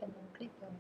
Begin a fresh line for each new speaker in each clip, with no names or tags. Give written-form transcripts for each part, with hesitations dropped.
เป็นคลิปเลย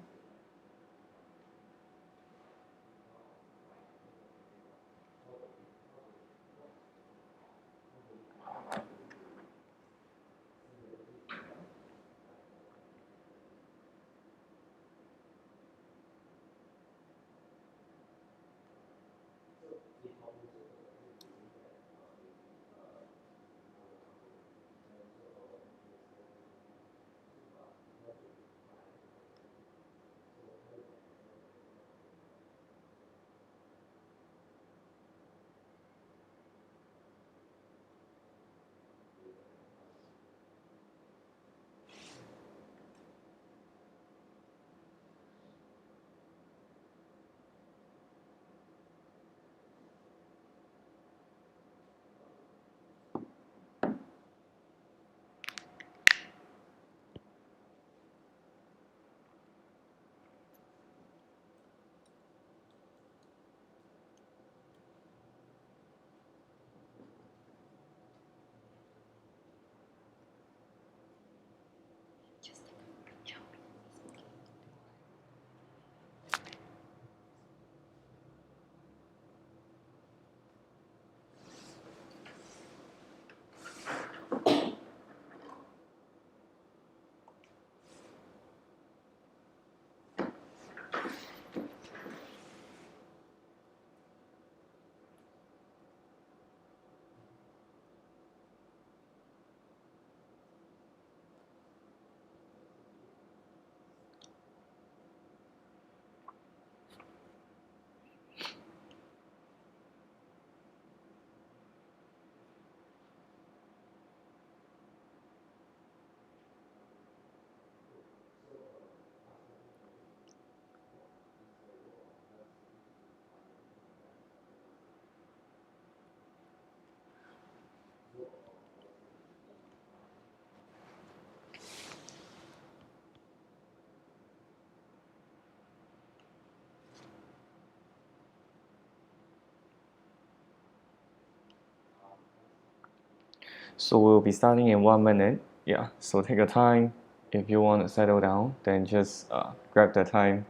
So we'll be starting in 1 minute. Yeah, so take your time. If you want to settle down, then just grab the time.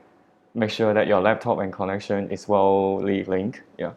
Make sure that your laptop and connection is well linked. Yeah.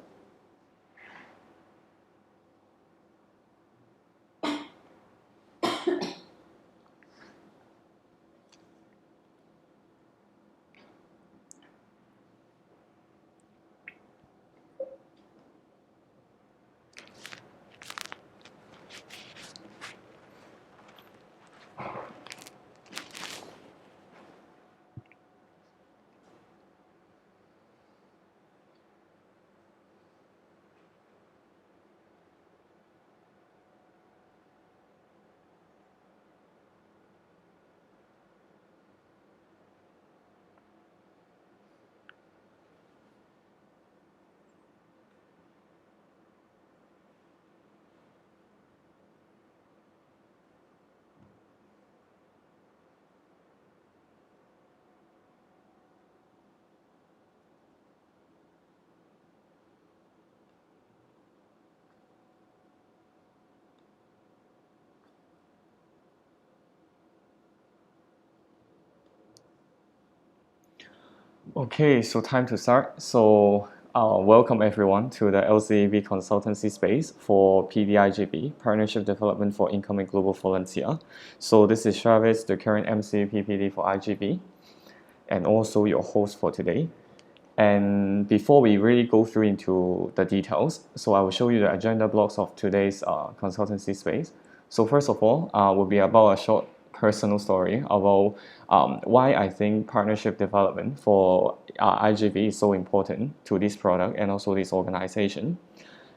Okay, so time to start. So welcome everyone to the LCAV Consultancy space for PD4iGV, Partnership Development for Incoming Global Volunteer. So this is Travis, the current MCP PD4iGV, and also your host for today. And before we really go through into the details, so I will show you the agenda blocks of today's consultancy space. So first of all, will be about a short personal story about why I think partnership development for IGV is so important to this product and also this organization.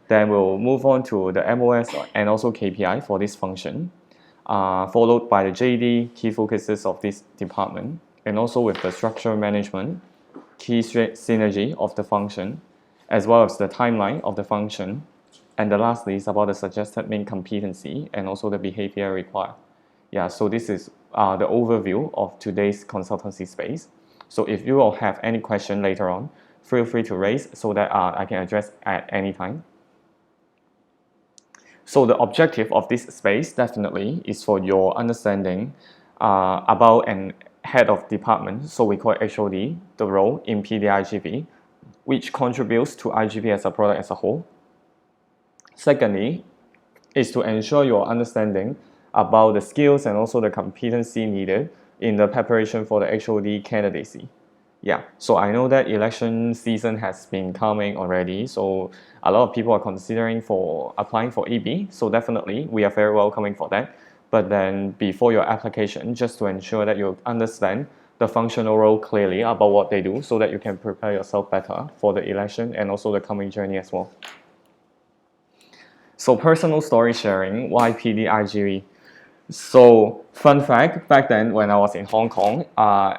Then we'll move on to the MOS and also KPI for this function, followed by the JD, key focuses of this department, and also with the structure management, key synergy of the function, as well as the timeline of the function. And the lastly is about the suggested main competency and also the behavior required. Yeah, so this is the overview of today's consultancy space. So if you will have any question later on, feel free to raise so that I can address at any time. So the objective of this space definitely is for your understanding about and head of department, so we call it HOD, the role in PD4iGV, which contributes to IGV as a product as a whole. Secondly, is to ensure your understanding about the skills and also the competency needed in the preparation for the HOD candidacy. Yeah, so I know that election season has been coming already, so a lot of people are considering for applying for EB, so definitely we are very welcoming for that. But then before your application, just to ensure that you understand the functional role clearly about what they do so that you can prepare yourself better for the election and also the coming journey as well. So personal story sharing, why PD4iGV? So fun fact, back then when I was in Hong Kong,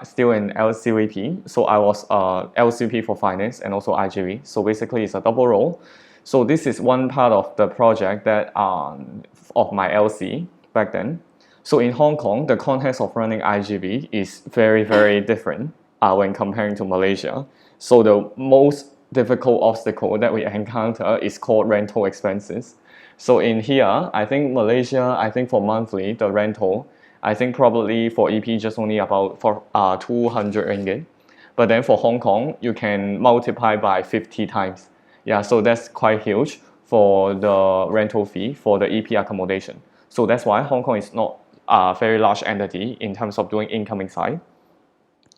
still in LCVP, so I was LCP for finance and also IGV. So basically it's a double role. So this is one part of the project that of my LC back then. So in Hong Kong, the context of running IGV is very, very different when comparing to Malaysia. So the most difficult obstacle that we encounter is called rental expenses. So in here, I think Malaysia, I think for monthly, the rental, I think probably for EP just only about for 200 ringgit. But then for Hong Kong, you can multiply by 50 times. Yeah, so that's quite huge for the rental fee for the EP accommodation. So that's why Hong Kong is not a very large entity in terms of doing incoming side.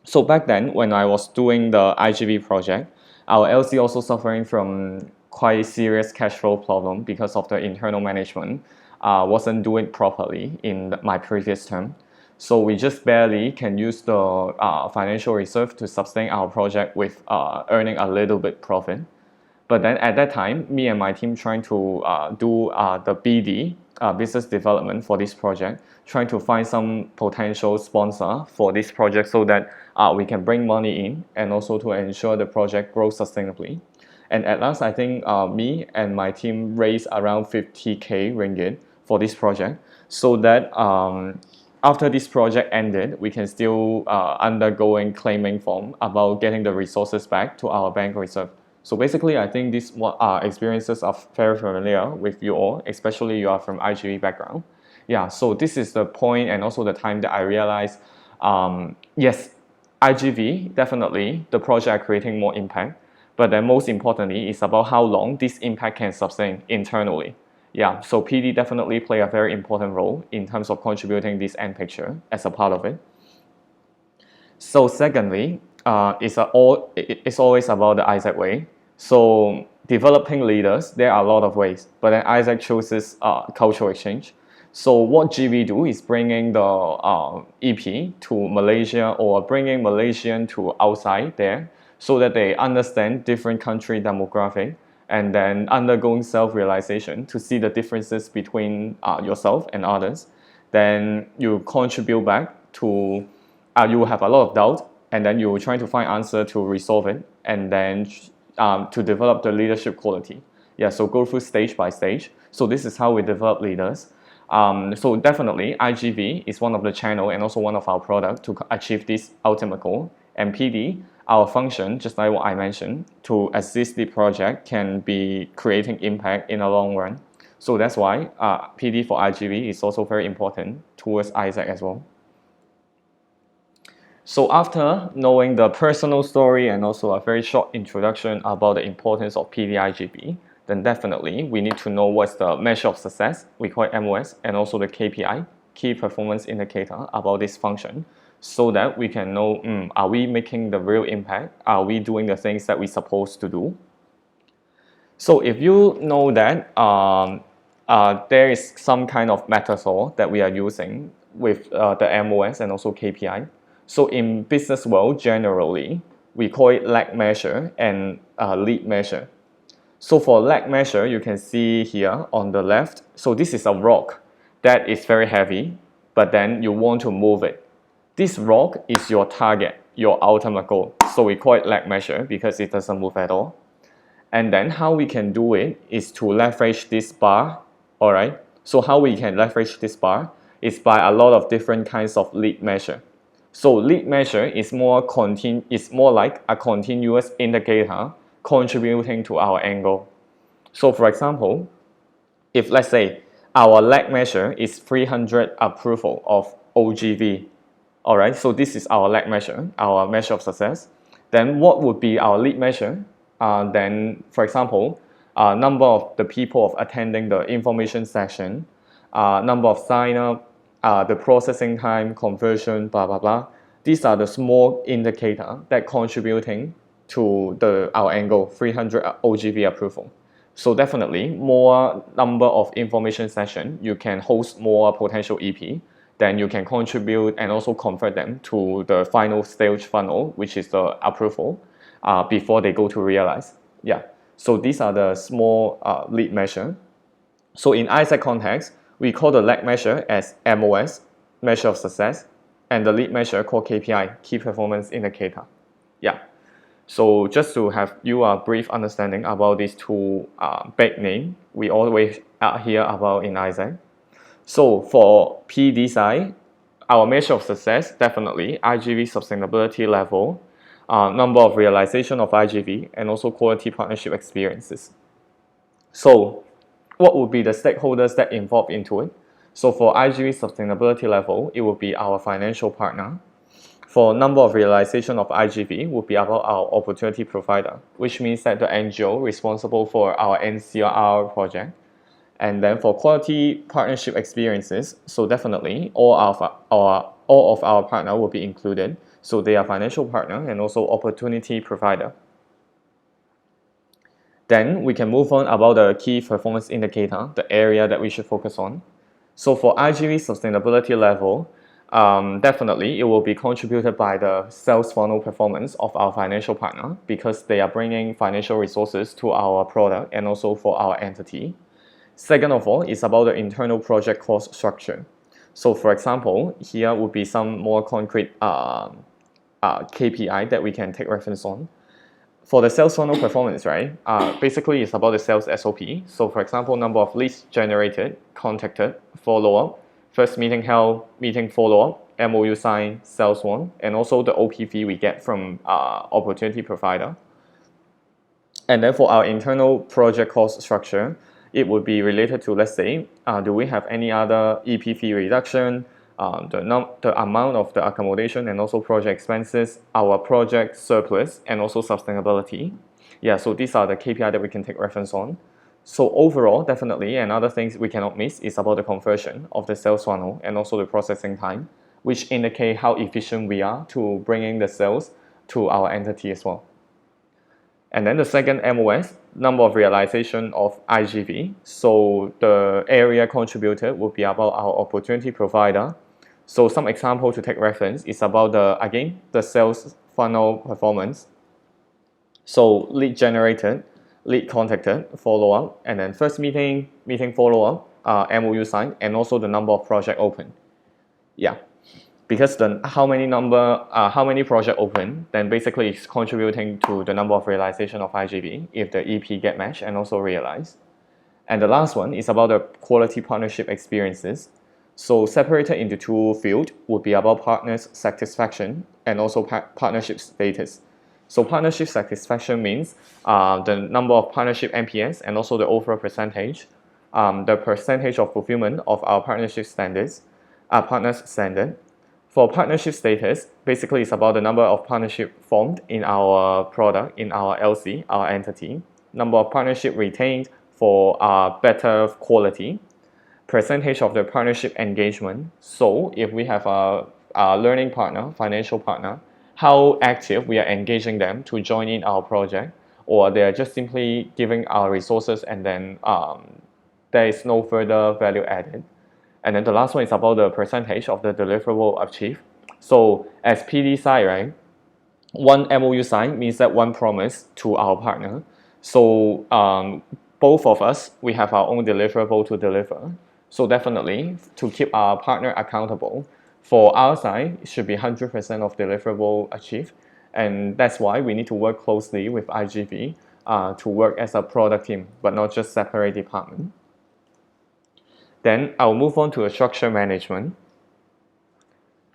So back then, when I was doing the IGV project, our LC also suffering from quite serious cash flow problem because of the internal management wasn't doing properly in my previous term. So we just barely can use the financial reserve to sustain our project with earning a little bit profit. But then at that time, me and my team trying to do the BD, business development for this project, trying to find some potential sponsor for this project so that we can bring money in and also to ensure the project grows sustainably. And at last, I think me and my team raised around 50k ringgit for this project so that after this project ended, we can still undergoing claiming form about getting the resources back to our bank reserve. So basically, I think these experiences are very familiar with you all, especially you are from IGV background. Yeah, so this is the point and also the time that I realized, yes, IGV, definitely, the project are creating more impact. But then most importantly, it's about how long this impact can sustain internally. Yeah, so PD definitely play a very important role in terms of contributing this end picture as a part of it. So secondly, it's always about the Isaac way. So developing leaders, there are a lot of ways, but then Isaac chooses cultural exchange. So what GV do is bringing the EP to Malaysia or bringing Malaysian to outside there so that they understand different country demographic and then undergoing self-realization to see the differences between yourself and others. Then you contribute back to, you will have a lot of doubt and then you will try to find answer to resolve it and then to develop the leadership quality. Yeah, so go through stage by stage. So this is how we develop leaders. So definitely IGV is one of the channel and also one of our product to achieve this ultimate goal. And PD, our function, just like what I mentioned, to assist the project can be creating impact in the long run. So that's why PD4iGV is also very important towards Isaac as well. So after knowing the personal story and also a very short introduction about the importance of PD4iGV, then definitely we need to know what's the measure of success, we call it MOS, and also the KPI, key performance indicator, about this function, so that we can know, are we making the real impact? Are we doing the things that we're supposed to do? So if you know that there is some kind of metaphor that we are using with the MOS and also KPI. So in business world, generally, we call it lag measure and lead measure. So for lag measure, you can see here on the left, so this is a rock that is very heavy, but then you want to move it. This rock is your target, your ultimate goal. So we call it lag measure because it doesn't move at all. And then how we can do it is to leverage this bar, all right? So how we can leverage this bar is by a lot of different kinds of lead measure. So lead measure is more like a continuous indicator contributing to our end goal. So for example, if let's say our lag measure is 300 approval of OGV, All right, so this is our lag measure, our measure of success. Then what would be our lead measure? Then, for example, number of the people of attending the information session, number of sign up, the processing time, conversion, blah, blah, blah. These are the small indicator that contributing to our end goal, 300 OGV approval. So definitely more number of information session, you can host more potential EP, then you can contribute and also convert them to the final stage funnel, which is the approval, before they go to realize. Yeah, so these are the small lead measure. So in ISAC context, we call the lag measure as MOS, measure of success, and the lead measure called KPI, key performance indicator. Yeah. So just to have you a brief understanding about these two big names we always hear about in ISAC. So for PD side, our measure of success, definitely IGV sustainability level, number of realization of IGV, and also quality partnership experiences. So what would be the stakeholders that involved into it? So for IGV sustainability level, it would be our financial partner. For number of realization of IGV would be about our opportunity provider, which means that the NGO responsible for our NCR project. And then for quality partnership experiences, so definitely all of our partner will be included. So they are financial partner and also opportunity provider. Then we can move on about the key performance indicator, the area that we should focus on. So for IGV sustainability level, definitely it will be contributed by the sales funnel performance of our financial partner because they are bringing financial resources to our product and also for our entity. Second of all is about the internal project cost structure. So for example, here would be some more concrete KPI that we can take reference on. For the sales funnel performance, right, basically it's about the sales SOP. So for example, number of leads generated, contacted, follow-up, first meeting held, meeting follow-up, MOU signed, sales won, and also the OPV we get from opportunity provider. And then for our internal project cost structure, it would be related to, let's say, do we have any other EP fee reduction, the amount of the accommodation and also project expenses, our project surplus, and also sustainability. Yeah, so these are the KPI that we can take reference on. So overall, definitely, another things we cannot miss is about the conversion of the sales funnel and also the processing time, which indicate how efficient we are to bringing the sales to our entity as well. And then the second MOS, number of realization of IGV. So the area contributed would be about our opportunity provider. So some example to take reference is about the sales funnel performance. So lead generated, lead contacted, follow-up, and then first meeting follow-up, MOU signed, and also the number of project open. Yeah. Because how many project open, then basically it's contributing to the number of realization of IGV if the EP get matched and also realized. And the last one is about the quality partnership experiences. So separated into two fields would be about partners satisfaction and also partnership status. So partnership satisfaction means the number of partnership NPS and also the overall percentage, the percentage of fulfillment of our partnership standards, partners standard. For partnership status, basically it's about the number of partnership formed in our product, in our LC, our entity, number of partnership retained for better quality, percentage of the partnership engagement. So if we have a learning partner, financial partner, how active we are engaging them to join in our project, or they're just simply giving our resources and then there is no further value added. And then the last one is about the percentage of the deliverable achieved. So as PD side, right, one MOU sign means that one promise to our partner. So both of us, we have our own deliverable to deliver. So definitely to keep our partner accountable, for our side, it should be 100% of deliverable achieved. And that's why we need to work closely with IGV to work as a product team, but not just separate department. Then I'll move on to a structure management.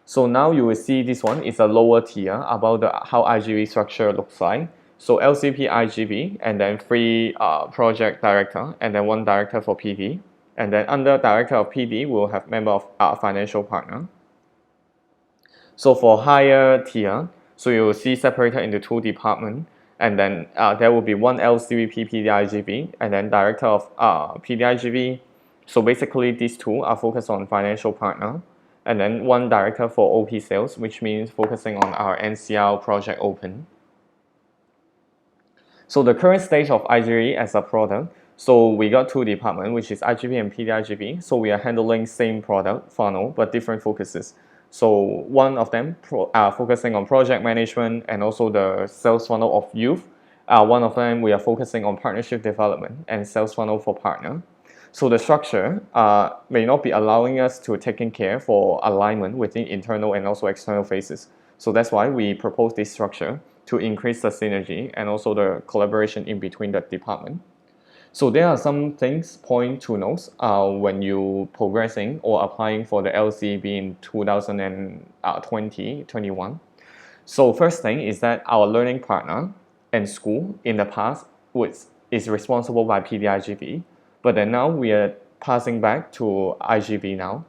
So now you will see this one is a lower tier about how IGV structure looks like. So LCP IGV and then 3 project director and then 1 director for PD. And then under director of PD, we'll have member of our financial partner. So for higher tier, so you will see separated into two departments, and then there will be one LCVP PDIGV and then director of PDIGV. So basically these two are focused on financial partner, and then one director for OP sales, which means focusing on our NCL project open. So the current stage of IGV as a product, so we got two departments, which is IGV and PDIGV. So we are handling same product funnel, but different focuses. So one of them focusing on project management and also the sales funnel of youth. One of them we are focusing on partnership development and sales funnel for partner. So the structure may not be allowing us to taking care for alignment within internal and also external phases. So that's why we propose this structure to increase the synergy and also the collaboration in between the department. So there are some things point to note when you progressing or applying for the LCB in 2020-21. So first thing is that our learning partner and school in the past is responsible by PDIGV, but then now we are passing back to IGV now.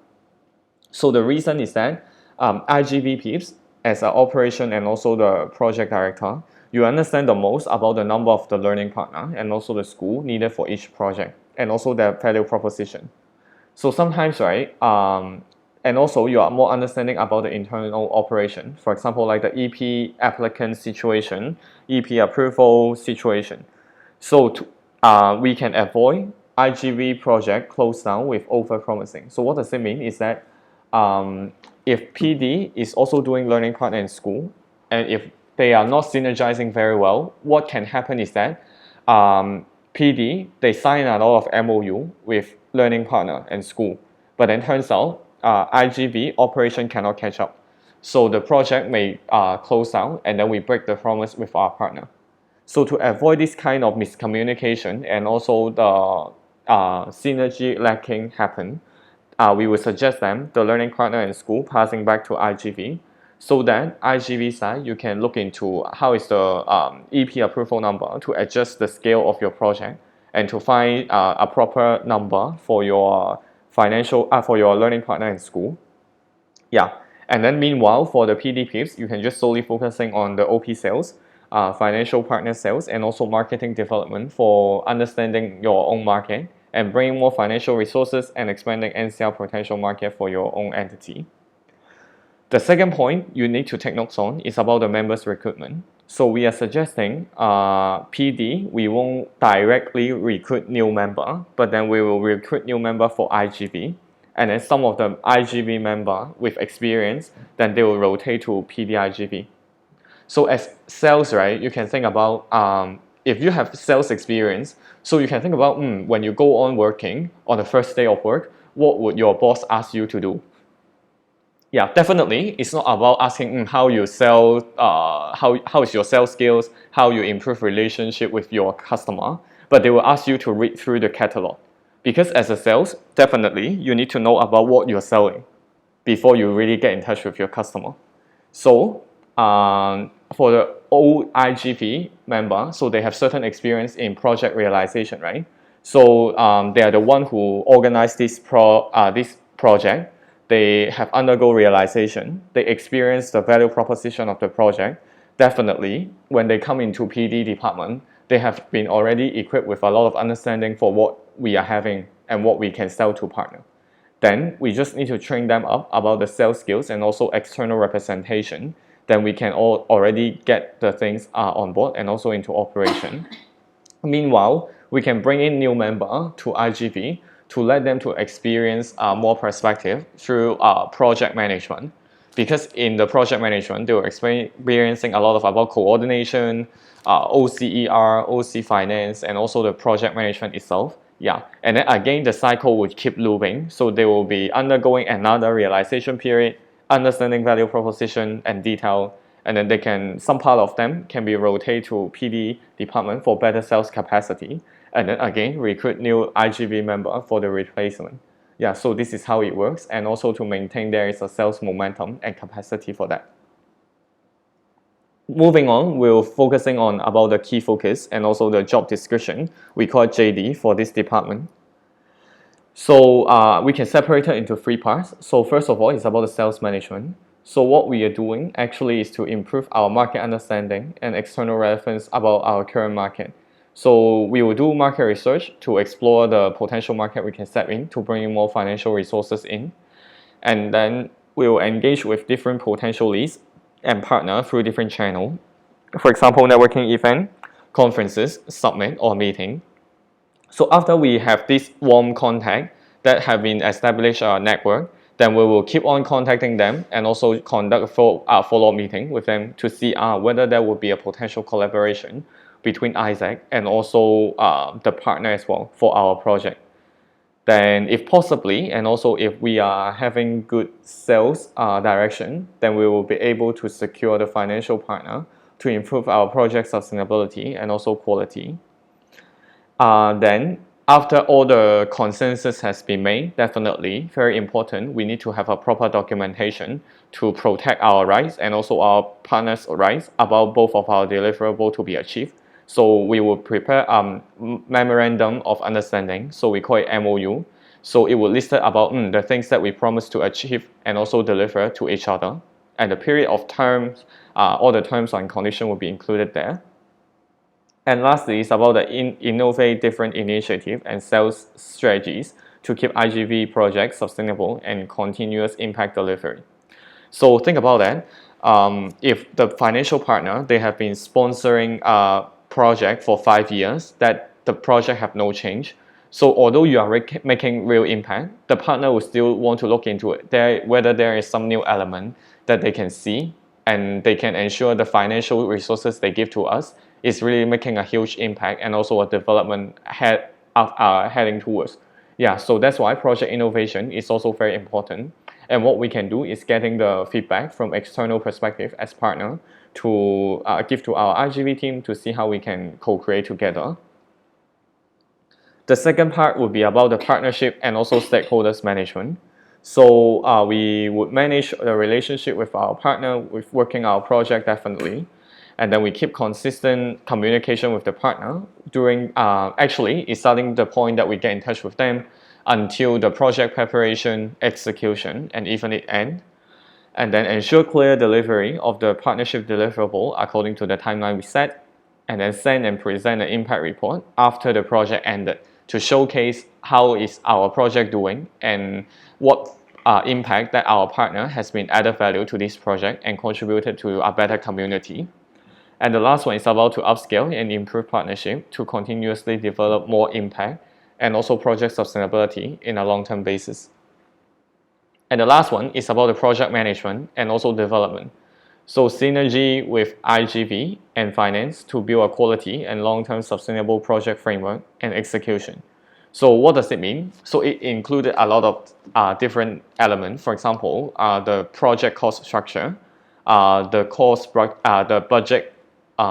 So the reason is that IGV peeps as an operation and also the project director, you understand the most about the number of the learning partner and also the school needed for each project and also their value proposition. So sometimes, right, and also you are more understanding about the internal operation. For example, like the EP applicant situation, EP approval situation. So we can avoid IGV project close down with over promising. So what does it mean is that if PD is also doing learning partner in school, and if they are not synergizing very well, what can happen is that PD, they sign a lot of MOU with learning partner and school, but then turns out IGV operation cannot catch up. So the project may close down and then we break the promise with our partner. So to avoid this kind of miscommunication and also the synergy lacking happen, we would suggest them, the learning partner in school, passing back to IGV, so that IGV side, you can look into how is the EP approval number to adjust the scale of your project and to find a proper number for your for your learning partner in school. Yeah, and then meanwhile, for the PD peeps, you can just solely focusing on the OP sales, financial partner sales, and also marketing development for understanding your own market and bringing more financial resources and expanding NCL potential market for your own entity. The second point you need to take notes on is about the members recruitment. So we are suggesting PD, we won't directly recruit new member, but then we will recruit new member for IGV. And then some of the IGV member with experience, then they will rotate to PDIGV. So as sales, right, you can think about if you have sales experience, so you can think about when you go on working on the first day of work, what would your boss ask you to do? Yeah, definitely. It's not about asking how you sell, how is your sales skills, how you improve relationship with your customer, but they will ask you to read through the catalog. Because as a sales, definitely you need to know about what you're selling before you really get in touch with your customer. So for the old IGV member, so they have certain experience in project realization, right? So they are the one who organized this project. They have undergo realization. They experience the value proposition of the project. Definitely, when they come into PD department, they have been already equipped with a lot of understanding for what we are having and what we can sell to partner. Then we just need to train them up about the sales skills and also external representation. Then we can already get the things on board and also into operation. Meanwhile, we can bring in new member to IGV to let them to experience more perspective through project management. Because in the project management, they were experiencing a lot of about coordination, OCER, OC finance, and also the project management itself. Yeah, and then again, the cycle would keep looping. So they will be undergoing another realization period, understanding value proposition and detail, and then they can, some part of them can be rotated to PD department for better sales capacity, and then again recruit new IGV member for the replacement. Yeah, so this is how it works, and also to maintain there is a sales momentum and capacity for that. Moving on, we're focusing on about the key focus and also the job description. We call it JD for this department. So we can separate it into three parts. So first of all, it's about the sales management. So what we are doing actually is to improve our market understanding and external relevance about our current market. So we will do market research to explore the potential market we can step in to bring in more financial resources in. And then we will engage with different potential leads and partner through different channels. For example, networking event, conferences, summit, or meeting. So after we have this warm contact that have been established our network, then we will keep on contacting them and also conduct a follow-up meeting with them to see whether there will be a potential collaboration between Isaac and also the partner as well for our project. Then if possibly, and also if we are having good sales direction, then we will be able to secure the financial partner to improve our project sustainability and also quality. Then after all the consensus has been made, definitely very important, we need to have a proper documentation to protect our rights and also our partners' rights about both of our deliverables to be achieved. So we will prepare a memorandum of understanding, so we call it MOU. So it will list about the things that we promise to achieve and also deliver to each other. And the period of terms, all the terms and conditions will be included there. And lastly, it's about the innovate different initiatives and sales strategies to keep IGV projects sustainable and continuous impact delivery. So think about that. If the financial partner, they have been sponsoring a project for 5 years, that the project have no change. So although you are making real impact, the partner will still want to look into it, whether there is some new element that they can see and they can ensure the financial resources they give to us is really making a huge impact and also a development heading towards. Yeah, so that's why project innovation is also very important. And what we can do is getting the feedback from external perspective as partner to give to our IGV team to see how we can co-create together. The second part would be about the partnership and also stakeholders management. So we would manage the relationship with our partner, with working our project definitely. And then we keep consistent communication with the partner during, actually, it's starting the point that we get in touch with them until the project preparation, execution, and even it end. And then ensure clear delivery of the partnership deliverable according to the timeline we set. And then send and present an impact report after the project ended to showcase how is our project doing and what impact that our partner has been added value to this project and contributed to a better community. And the last one is about to upscale and improve partnership to continuously develop more impact and also project sustainability in a long-term basis. And the last one is about the project management and also development. So synergy with IGV and finance to build a quality and long-term sustainable project framework and execution. So what does it mean? So it included a lot of different elements. For example, the project cost structure, the budget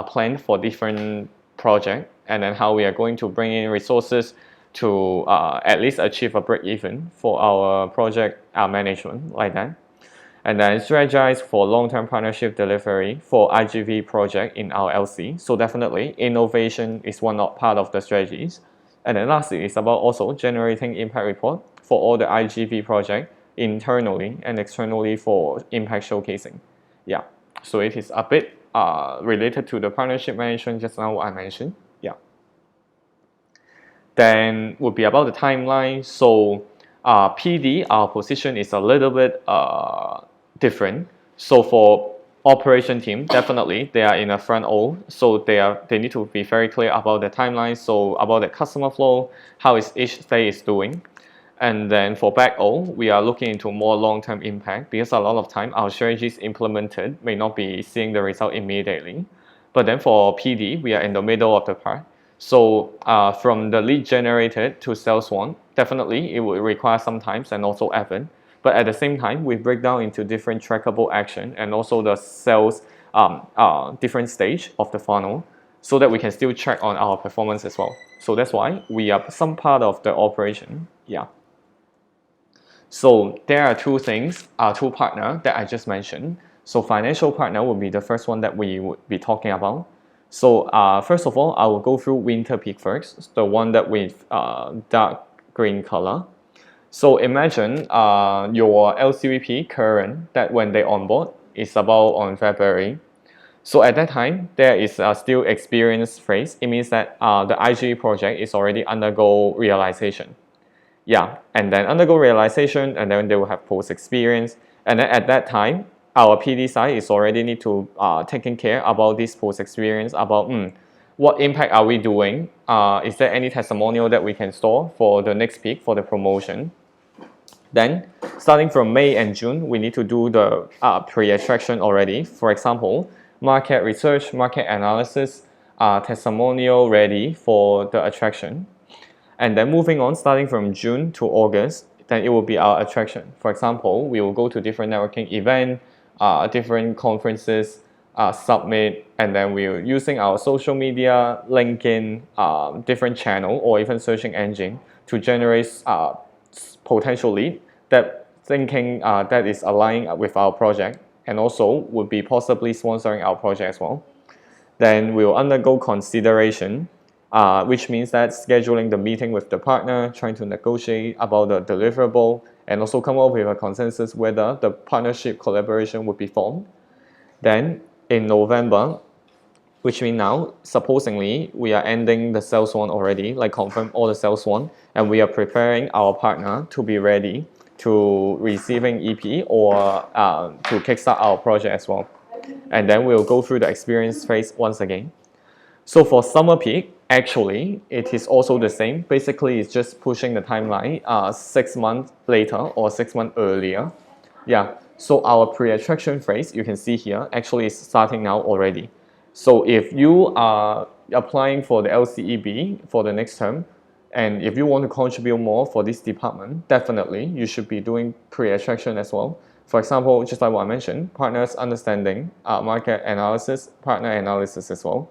plan for different projects, and then how we are going to bring in resources to at least achieve a break-even for our project management like that. And then strategize for long-term partnership delivery for IGV project in our LC. So definitely innovation is one part of the strategies. And then lastly, it's about also generating impact report for all the IGV project internally and externally for impact showcasing. Yeah, so it is a bit related to the partnership management just now I mentioned. Yeah. Then would be about the timeline. So PD, our position is a little bit different. So for operation team, definitely they are in a front O, so they need to be very clear about the timeline, so about the customer flow, how is each phase doing. And then for back O, we are looking into more long-term impact because a lot of time our strategies implemented may not be seeing the result immediately. But then for PD, we are in the middle of the part. So from the lead generated to sales one, definitely it will require some time and also effort. But at the same time, we break down into different trackable action and also the sales different stage of the funnel so that we can still check on our performance as well. So that's why we are some part of the operation. Yeah. So there are two things, two partners that I just mentioned. So financial partner will be the first one that we would be talking about. So first of all, I will go through winter peak first, the one that with dark green color. So imagine your LCVP current that when they onboard is about on February. So at that time, there is still experience phase. It means that the IGV project is already undergo realization. Yeah, and then undergo realization, and then they will have post experience. And then at that time, our PD side is already need to taking care about this post experience, about what impact are we doing? Is there any testimonial that we can store for the next peak for the promotion? Then, starting from May and June, we need to do the pre-attraction already. For example, market research, market analysis, testimonial ready for the attraction. And then moving on, starting from June to August, then it will be our attraction. For example, we will go to different networking events, different conferences, submit, and then we're using our social media, LinkedIn, different channel, or even searching engine to generate potential lead that thinking that is aligned with our project, and also would be possibly sponsoring our project as well. Then we will undergo consideration, which means that scheduling the meeting with the partner, trying to negotiate about the deliverable, and also come up with a consensus whether the partnership collaboration would be formed. Then in November, which means now, supposedly, we are ending the sales one already, like confirm all the sales one, and we are preparing our partner to be ready to receiving EP or to kickstart our project as well. And then we'll go through the experience phase once again. So for summer peak, actually, it is also the same. Basically, it's just pushing the timeline 6 months later or 6 months earlier. Yeah, so our pre-attraction phase, you can see here, actually is starting now already. So if you are applying for the LCEB for the next term, and if you want to contribute more for this department, definitely you should be doing pre-attraction as well. For example, just like what I mentioned, partners understanding, market analysis, partner analysis as well.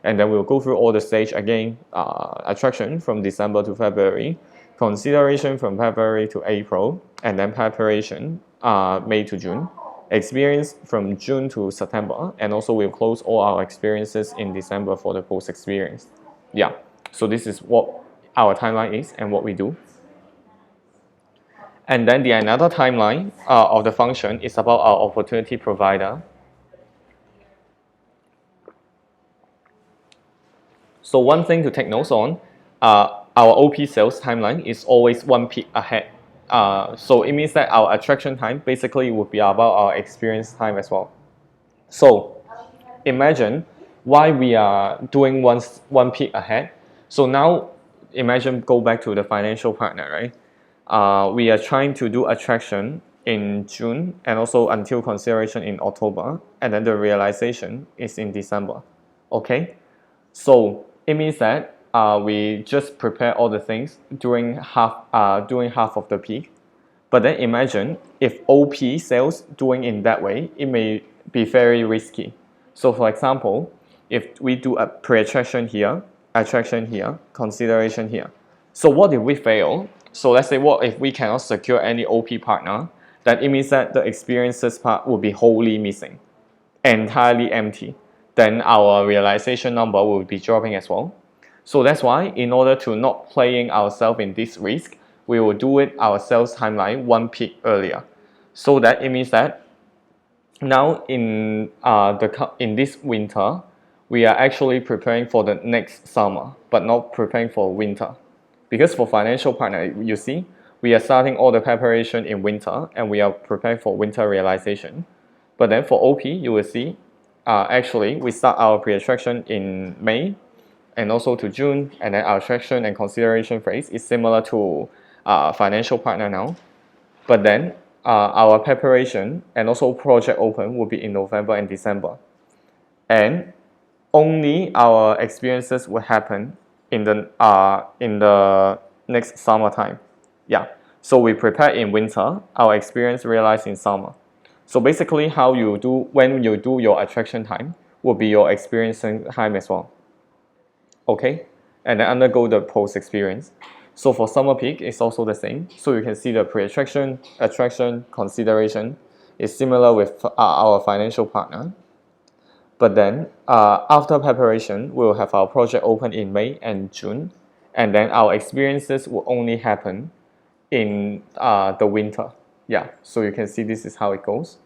And then we'll go through all the stage again, attraction from December to February, consideration from February to April, and then preparation May to June, experience from June to September, and also we'll close all our experiences in December for the post experience. Yeah, so this is what our timeline is and what we do. And then the another timeline of the function is about our opportunity provider. So one thing to take notes on, our OP sales timeline is always 1 peak ahead. So it means that our attraction time basically would be about our experience time as well. So imagine why we are doing 1 peak ahead. So now imagine go back to the financial partner, right? We are trying to do attraction in June and also until consideration in October, and then the realization is in December. Okay, so it means that we just prepare all the things during half of the peak. But then imagine if OP sales doing in that way, it may be very risky. So for example, if we do a pre-attraction here, attraction here, consideration here. So what if we fail? So let's say what if we cannot secure any OP partner, then it means that the experiences part will be wholly missing, entirely empty. Then our realization number will be dropping as well. So that's why in order to not playing ourselves in this risk, we will do it our sales timeline 1 peak earlier. So that it means that now in this winter, we are actually preparing for the next summer, but not preparing for winter. Because for financial partner, you see, we are starting all the preparation in winter and we are preparing for winter realization. But then for OP, you will see, actually, we start our pre-attraction in May and also to June, and then our attraction and consideration phase is similar to financial partner now. But then our preparation and also project open will be in November and December. And only our experiences will happen in the next summertime. Yeah, so we prepare in winter, our experience realized in summer. So basically how you do, when you do your attraction time, will be your experiencing time as well. Okay, and then undergo the post experience. So for summer peak, it's also the same. So you can see the pre-attraction, attraction, consideration is similar with our financial partner. But then after preparation, we'll have our project open in May and June. And then our experiences will only happen in the winter. Yeah, so you can see this is how it goes,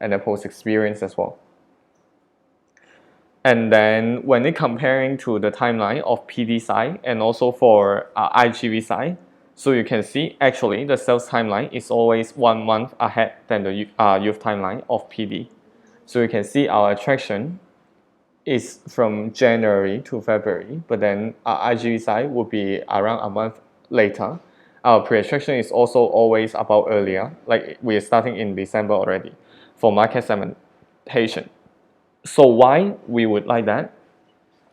and the post experience as well. And then when it comparing to the timeline of PD side and also for IGV side, so you can see actually the sales timeline is always 1 month ahead than the youth timeline of PD. So you can see our attraction is from January to February, but then our IGV side will be around a month later. Our pre-attraction is also always about earlier, like we are starting in December already for market segmentation. So why we would like that?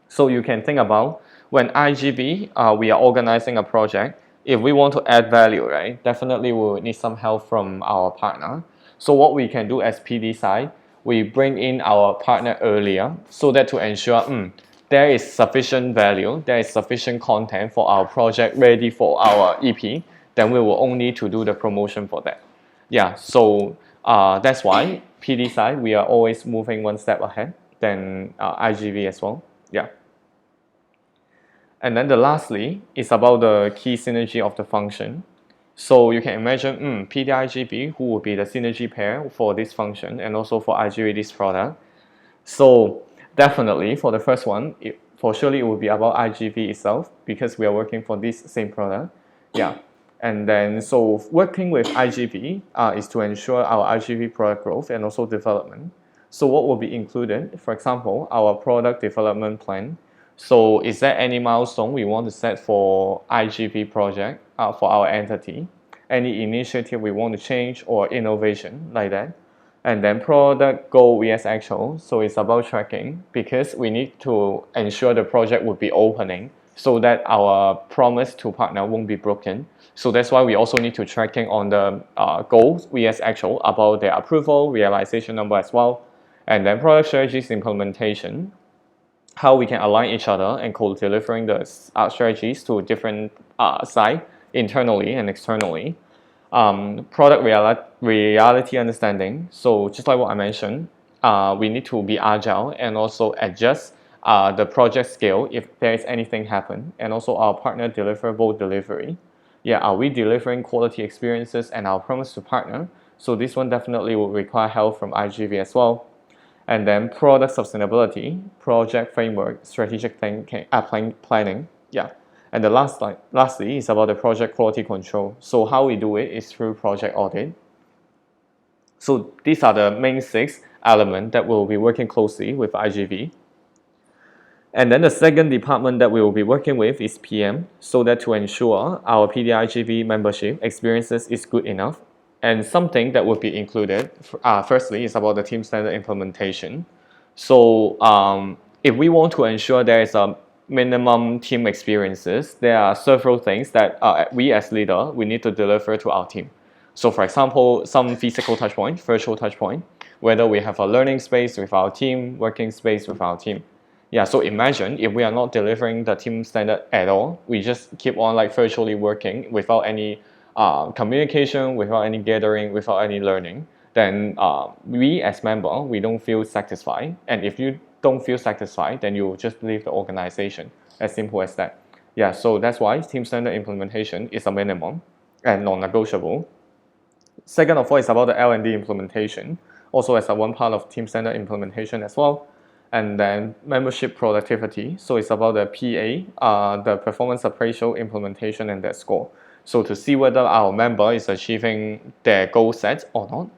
So you can think about when IGB, we are organizing a project. If we want to add value, right, definitely we will need some help from our partner. So what we can do as PD side, we bring in our partner earlier so that to ensure there is sufficient value, there is sufficient content for our project ready for our EP, then we will only to do the promotion for that. Yeah, so that's why PD side, we are always moving one step ahead than IGV as well. Yeah. And then the lastly is about the key synergy of the function. So you can imagine PD-IGB, who will be the synergy pair for this function and also for IGV this product. So definitely for the first one, for surely it will be about IGV itself because we are working for this same product. Yeah. And then so working with IGV is to ensure our IGV product growth and also development. So what will be included? For example, our product development plan. So is there any milestone we want to set for IGV project for our entity? Any initiative we want to change or innovation like that? And then product goal vs actual. So it's about tracking because we need to ensure the project will be opening so that our promise to partner won't be broken. So that's why we also need to tracking on the goals vs actual about their approval, realization number as well. And then product strategies implementation, how we can align each other and co-delivering the strategies to different sides internally and externally. Product reality understanding. So just like what I mentioned, we need to be agile and also adjust the project scale if there is anything happen, and also our partner deliverable delivery. Yeah, are we delivering quality experiences and our promise to partner? So this one definitely will require help from IGV as well. And then product sustainability, project framework, strategic thinking, planning. Yeah. And the lastly is about the project quality control. So how we do it is through project audit. So these are the main 6 elements that we'll be working closely with IGV. And then the second department that we will be working with is PM, so that to ensure our PD-IGV membership experiences is good enough. And something that would be included, firstly, is about the team standard implementation. So if we want to ensure there is a minimum team experiences, there are several things that we as leader, we need to deliver to our team. So for example, some physical touch point, virtual touch point, whether we have a learning space with our team, working space with our team. Yeah, so imagine if we are not delivering the team standard at all, we just keep on like virtually working without any communication, without any gathering, without any learning, then we as member, we don't feel satisfied. And if you don't feel satisfied, then you just leave the organization. As simple as that. Yeah, so that's why team standard implementation is a minimum and non-negotiable. Second of all is about the L&D implementation, also as a one part of team standard implementation as well. And then membership productivity, so it's about the PA, the performance appraisal implementation and their score. So to see whether our member is achieving their goal set or not.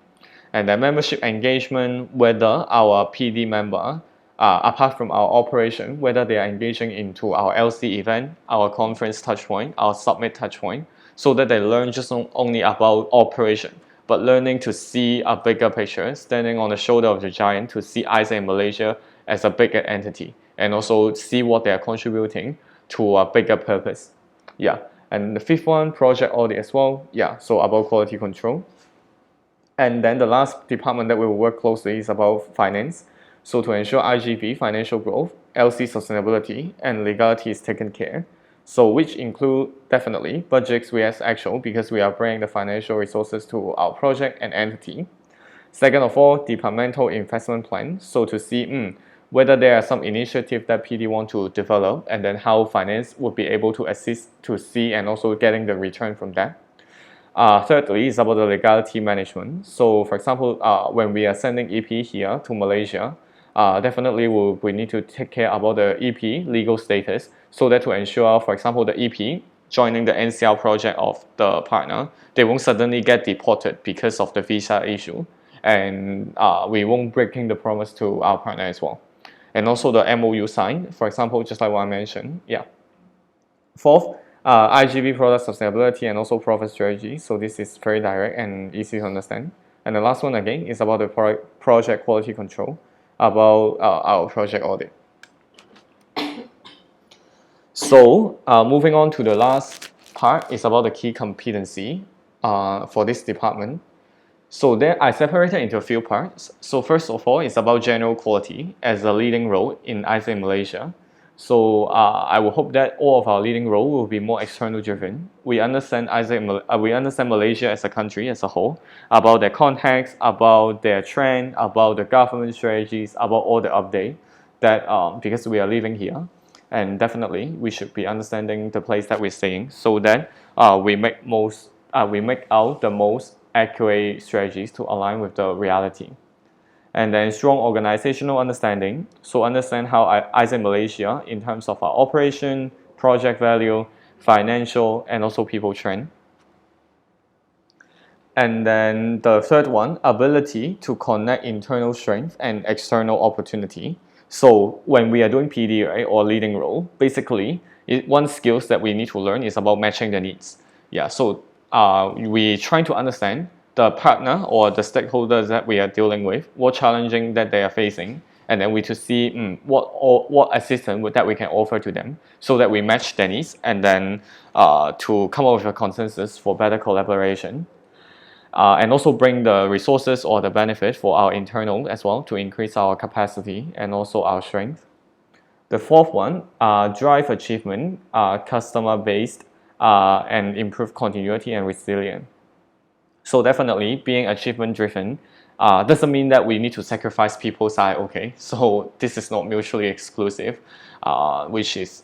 And then membership engagement, whether our PD member, apart from our operation, whether they are engaging into our LC event, our conference touchpoint, our submit touchpoint, so that they learn just only about operation, but learning to see a bigger picture, standing on the shoulder of the giant to see ISA in Malaysia as a bigger entity, and also see what they are contributing to a bigger purpose. Yeah. And the fifth one, project audit as well. Yeah, so about quality control. And then the last department that we will work closely is about finance. So to ensure IGV financial growth, LC sustainability, and legality is taken care. So which include definitely budgets vs actual, because we are bringing the financial resources to our project and entity. Second of all, departmental investment plan. So to see whether there are some initiative that PD want to develop, and then how finance would be able to assist to see and also getting the return from that. Thirdly, is about the legality management. So, for example, when we are sending EP here to Malaysia, definitely we need to take care about the EP legal status so that to ensure, for example, the EP joining the NCL project of the partner, they won't suddenly get deported because of the visa issue, and we won't breaking the promise to our partner as well. And also the MOU sign, for example, just like what I mentioned, yeah. Fourth, IGV product sustainability and also profit strategy. So this is very direct and easy to understand. And the last one again is about the project quality control, about our project audit. So moving on to the last part is about the key competency for this department. So there I separated into a few parts. So first of all, it's about general quality as a leading role in ISA Malaysia. So I will hope that all of our leading role will be more external driven. We understand we understand Malaysia as a country as a whole, about their context, about their trend, about the government strategies, about all the update that because we are living here, and definitely we should be understanding the place that we're staying, so that we make out the most accurate strategies to align with the reality. And then strong organizational understanding. So understand how ISA Malaysia in terms of our operation, project value, financial, and also people trend. And then the third one, ability to connect internal strength and external opportunity. So when we are doing PD, right, or leading role, basically, one skills that we need to learn is about matching the needs. Yeah, so we try to understand the partner or the stakeholders that we are dealing with, what challenging that they are facing, and then we to see what assistance that we can offer to them, so that we match their needs, and then to come up with a consensus for better collaboration. And also bring the resources or the benefit for our internal as well to increase our capacity and also our strength. The fourth one, drive achievement, customer-based, and improve continuity and resilience. So definitely being achievement-driven doesn't mean that we need to sacrifice people's side, okay? So this is not mutually exclusive, which is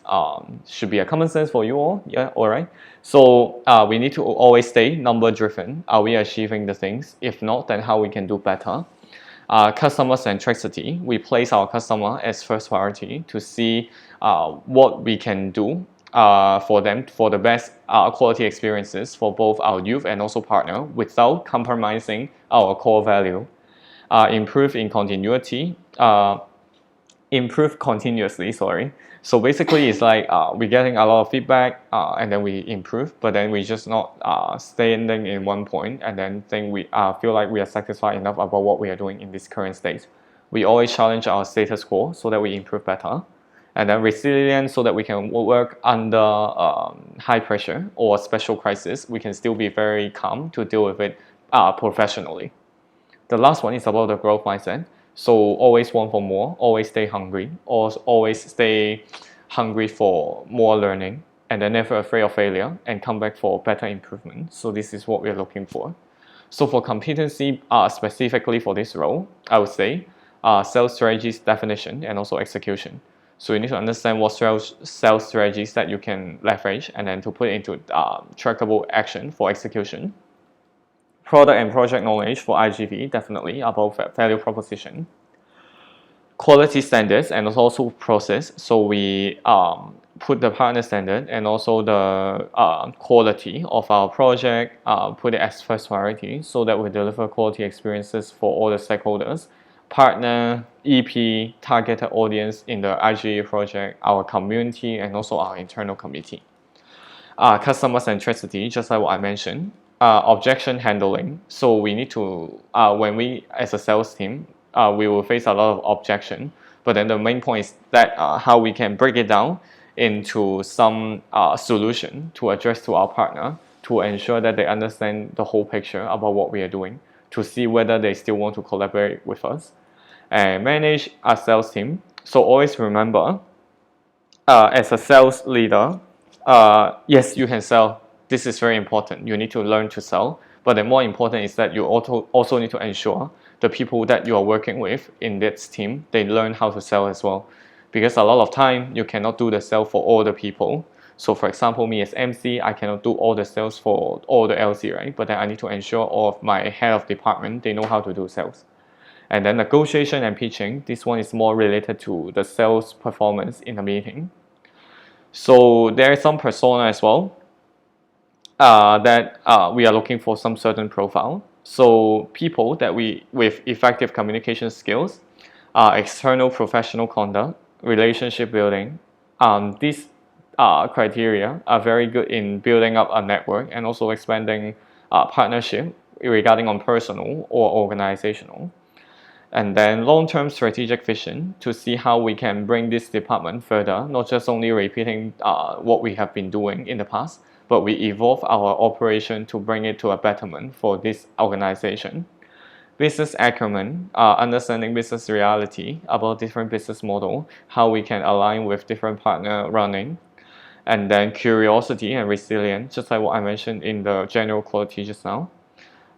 should be a common sense for you all, yeah, all right? So we need to always stay number-driven. Are we achieving the things? If not, then how we can do better? Customer centricity, we place our customer as first priority to see what we can do for them for the best quality experiences for both our youth and also partner without compromising our core value. Improve continuously, sorry. So basically it's like we're getting a lot of feedback and then we improve, but then we just not staying in one point and then think we feel like we are satisfied enough about what we are doing in this current state. We always challenge our status quo so that we improve better. And then resilience, so that we can work under high pressure or special crisis. We can still be very calm to deal with it professionally. The last one is about the growth mindset. So always want for more, always stay hungry, or always stay hungry for more learning, and then never afraid of failure and come back for better improvement. So this is what we're looking for. So for competency, specifically for this role, I would say sales strategies definition and also execution. So you need to understand what sales strategies that you can leverage and then to put it into trackable action for execution. Product and project knowledge for IGV, definitely about value proposition. Quality standards and also process. So we put the partner standard and also the quality of our project, put it as first priority so that we deliver quality experiences for all the stakeholders. Partner, EP, targeted audience in the IGV project, our community, and also our internal committee. Customer centricity, just like what I mentioned. Objection handling. So we need to, when we as a sales team, we will face a lot of objection. But then the main point is that how we can break it down into some solution to address to our partner to ensure that they understand the whole picture about what we are doing, to see whether they still want to collaborate with us. And manage a sales team. So always remember, as a sales leader, yes, you can sell. This is very important. You need to learn to sell. But the more important is that you also need to ensure the people that you are working with in this team, they learn how to sell as well. Because a lot of time, you cannot do the sell for all the people. So for example, me as MC, I cannot do all the sales for all the LC, right? But then I need to ensure all of my head of department, they know how to do sales. And then negotiation and pitching, this one is more related to the sales performance in the meeting. So there is some persona as well that we are looking for some certain profile. So people that with effective communication skills, external professional conduct, relationship building. These criteria are very good in building up a network and also expanding partnership regarding on personal or organizational. And then long-term strategic vision to see how we can bring this department further, not just only repeating what we have been doing in the past, but we evolve our operation to bring it to a betterment for this organization. Business acumen, understanding business reality about different business model, how we can align with different partner running, and then curiosity and resilience, just like what I mentioned in the general quality just now.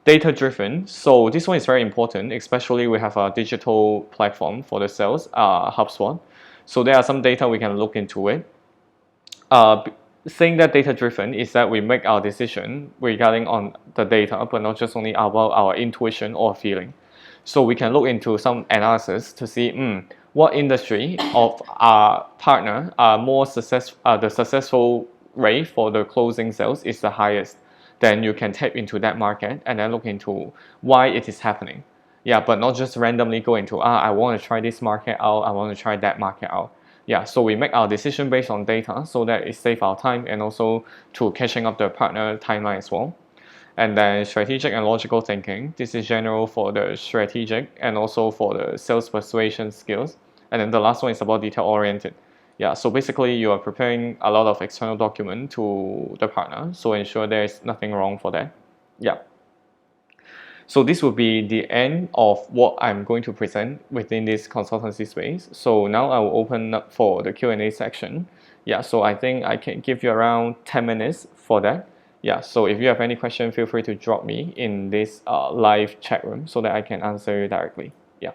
Data driven, so this one is very important, especially we have a digital platform for the sales, HubSpot. So there are some data we can look into it. Saying that data driven is that we make our decision regarding on the data, but not just only about our intuition or feeling. So we can look into some analysis to see what industry of our partner are more the successful rate for the closing sales is the highest. Then you can tap into that market and then look into why it is happening. Yeah, but not just randomly go into I want to try this market out, I want to try that market out. Yeah, so we make our decision based on data so that it saves our time and also to catching up the partner timeline as well. And then strategic and logical thinking. This is general for the strategic and also for the sales persuasion skills. And then the last one is about detail oriented. Yeah, so basically you are preparing a lot of external document to the partner, so ensure there is nothing wrong for that. Yeah. So this will be the end of what I'm going to present within this consultancy space. So now I will open up for the Q&A section. Yeah, so I think I can give you around 10 minutes for that. Yeah, so if you have any question, feel free to drop me in this live chat room so that I can answer you directly. Yeah.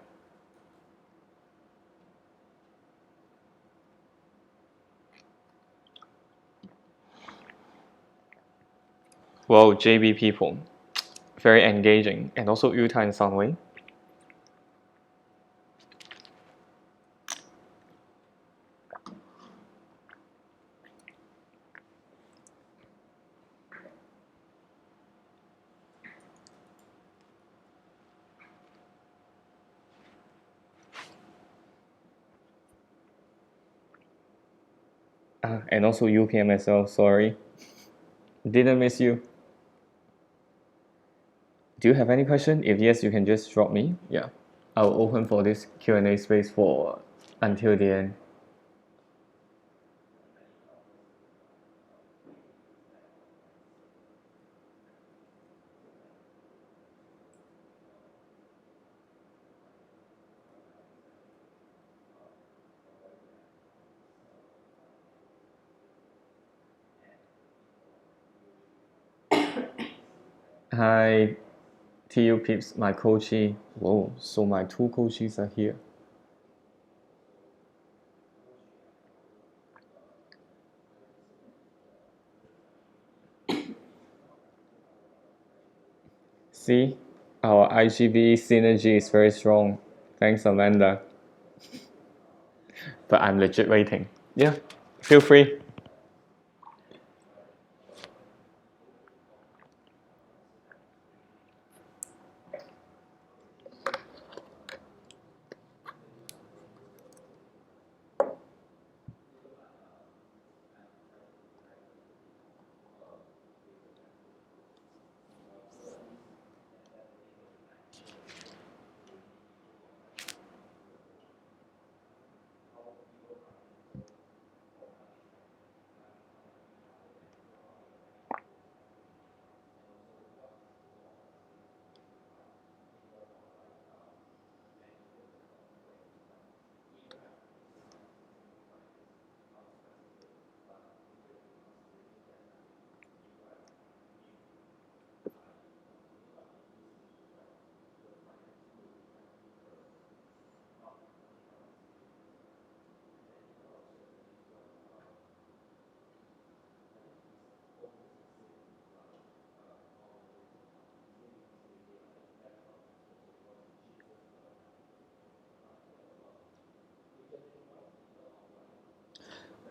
Well, JB people, very engaging and also Utah in some way. And also UPM as well, sorry. Didn't miss you. Do you have any question? If yes, you can just drop me. Yeah, I'll open for this Q&A space for until the end. Hi, TU peeps, my coachee. Whoa, so my two coachees are here. See, our IGV synergy is very strong. Thanks, Amanda. But I'm legit waiting. Yeah, feel free.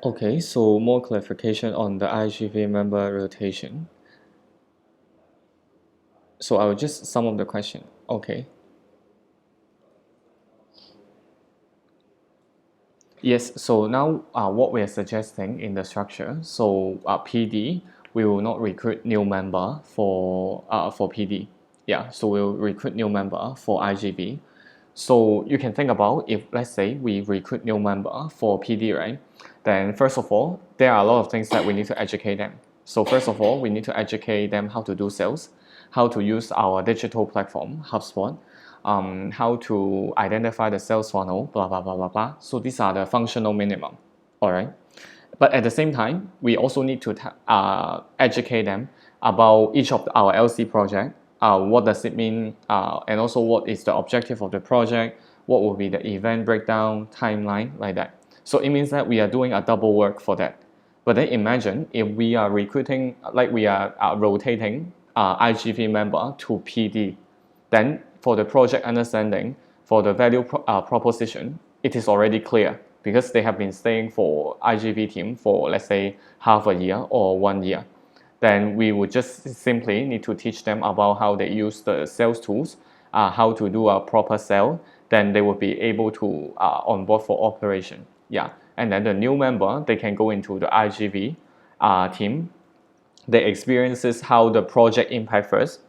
Okay, so more clarification on the IGV member rotation. So I will just sum up the question. Okay. Yes, so now what we are suggesting in the structure, so PD, we will not recruit new member for PD. Yeah, so we'll recruit new member for IGV. So you can think about if let's say we recruit new member for PD, right? Then first of all, there are a lot of things that we need to educate them. So first of all, we need to educate them how to do sales, how to use our digital platform, HubSpot, how to identify the sales funnel, blah, blah, blah, blah, blah. So these are the functional minimum, all right? But at the same time, we also need to educate them about each of our LC project. What does it mean? And also what is the objective of the project? What will be the event breakdown, timeline, like that. So it means that we are doing a double work for that. But then imagine if we are recruiting, like we are rotating IGV member to PD, then for the project understanding, for the value proposition, it is already clear because they have been staying for IGV team for let's say half a year or 1 year. Then we would just simply need to teach them about how they use the sales tools, how to do a proper sale. Then they will be able to onboard for operation. Yeah, and then the new member they can go into the IGV team. They experiences how the project impact first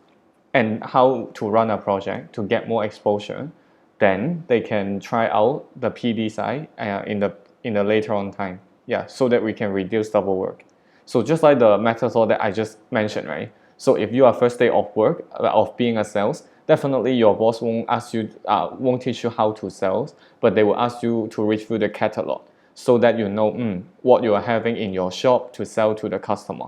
and how to run a project to get more exposure. Then they can try out the PD side in the later on time. Yeah, so that we can reduce double work. So just like the metaphor that I just mentioned, right? So if you are first day of work of being a sales, definitely your boss won't teach you how to sell, but they will ask you to read through the catalog so that you know what you are having in your shop to sell to the customer.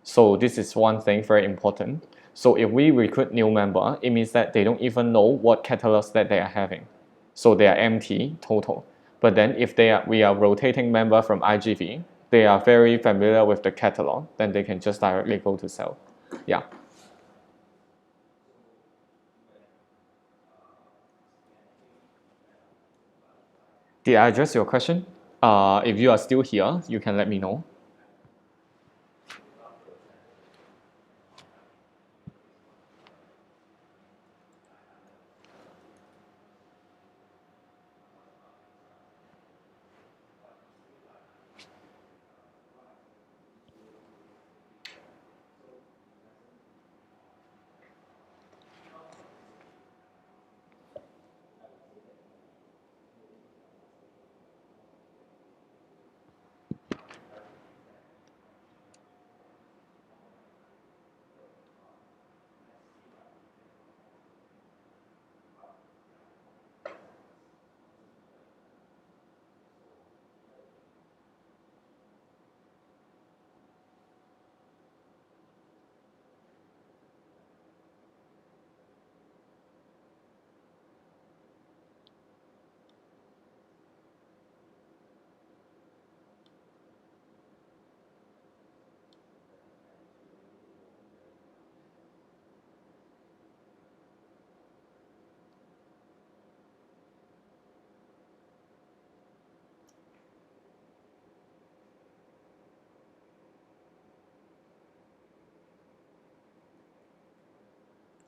So this is one thing very important. So if we recruit new member, it means that they don't even know what catalogs that they are having. So they are empty total. But then if we are rotating member from IGV, they are very familiar with the catalog, then they can just directly go to sell. Yeah. Did I address your question? If you are still here, you can let me know.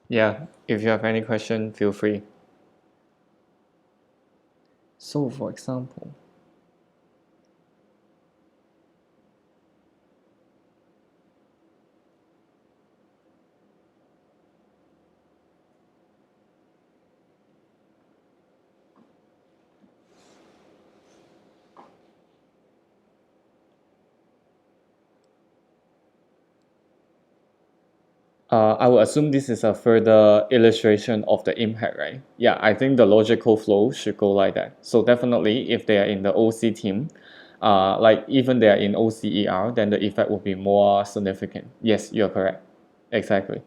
Yeah, if you have any question, feel free. So for example, I will assume this is a further illustration of the impact, right? Yeah, I think the logical flow should go like that. So definitely, if they are in the OC team, like even they are in OCER, then the effect will be more significant. Yes, you're correct. Exactly.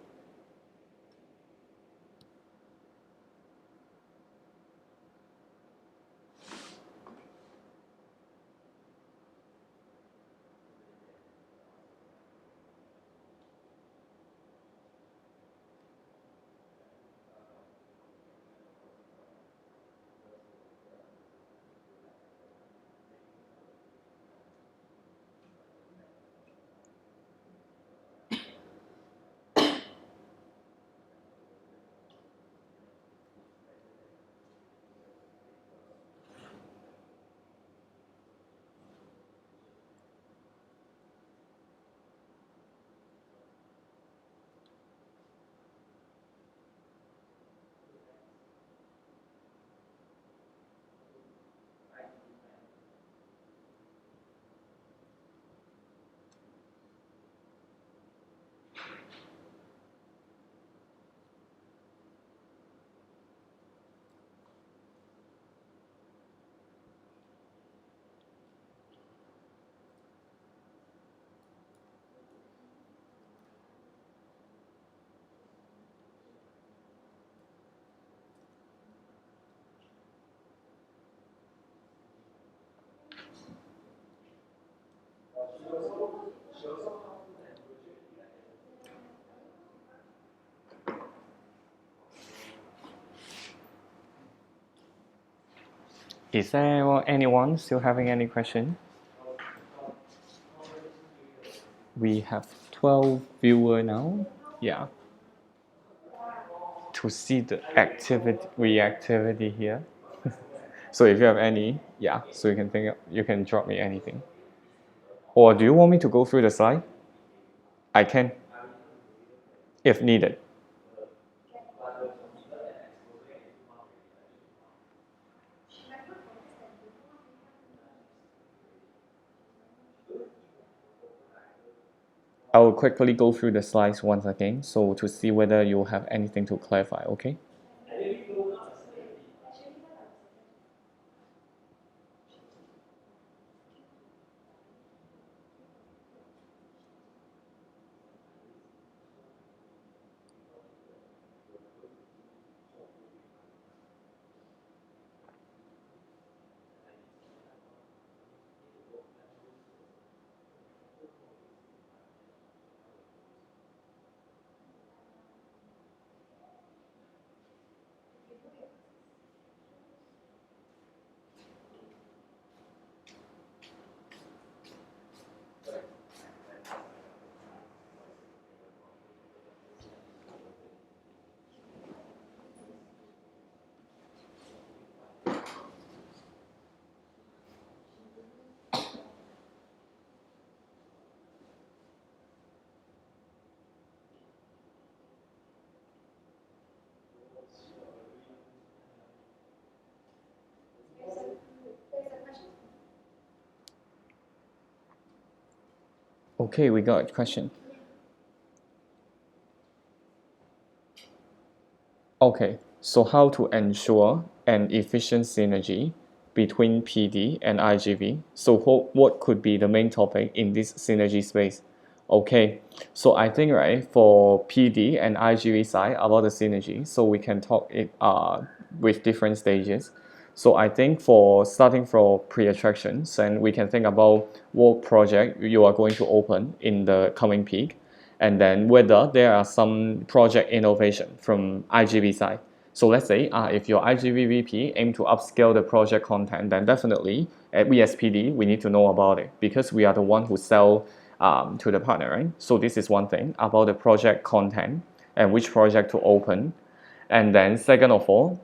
Is there anyone still having any question? We have 12 viewers now. Yeah. To see the reactivity here. So if you have any, yeah, so you can drop me anything. Or do you want me to go through the slide? I can, if needed. I will quickly go through the slides once again, so to see whether you have anything to clarify, okay? Okay, we got a question. Okay, so how to ensure an efficient synergy between PD and IGV? So what could be the main topic in this synergy space? Okay, so I think right for PD and IGV side about the synergy, so we can talk it with different stages. So I think for starting from pre-attractions, and we can think about what project you are going to open in the coming peak, and then whether there are some project innovation from IGV side. So let's say if your IGV VP aim to upscale the project content, then definitely at VSPD, we need to know about it because we are the one who sell to the partner, right? So this is one thing about the project content and which project to open. And then second of all,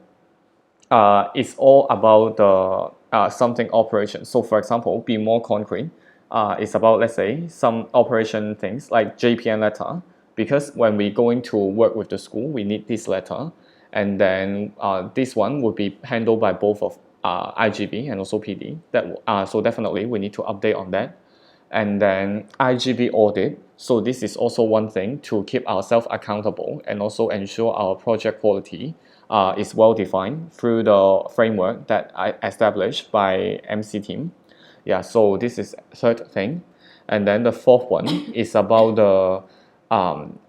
it's all about the something operation. So for example, be more concrete. It's about, let's say, some operation things like JPN letter, because when we're going to work with the school, we need this letter. And then this one will be handled by both of IGB and also PD. So definitely we need to update on that. And then IGB audit. So this is also one thing to keep ourselves accountable and also ensure our project quality is well defined through the framework that I established by MC team. Yeah, so this is third thing. And then the fourth one is about the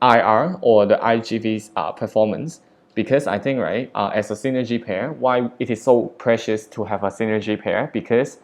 IR or the IGV's performance. Because I think, right, as a synergy pair, why it is so precious to have a synergy pair? Because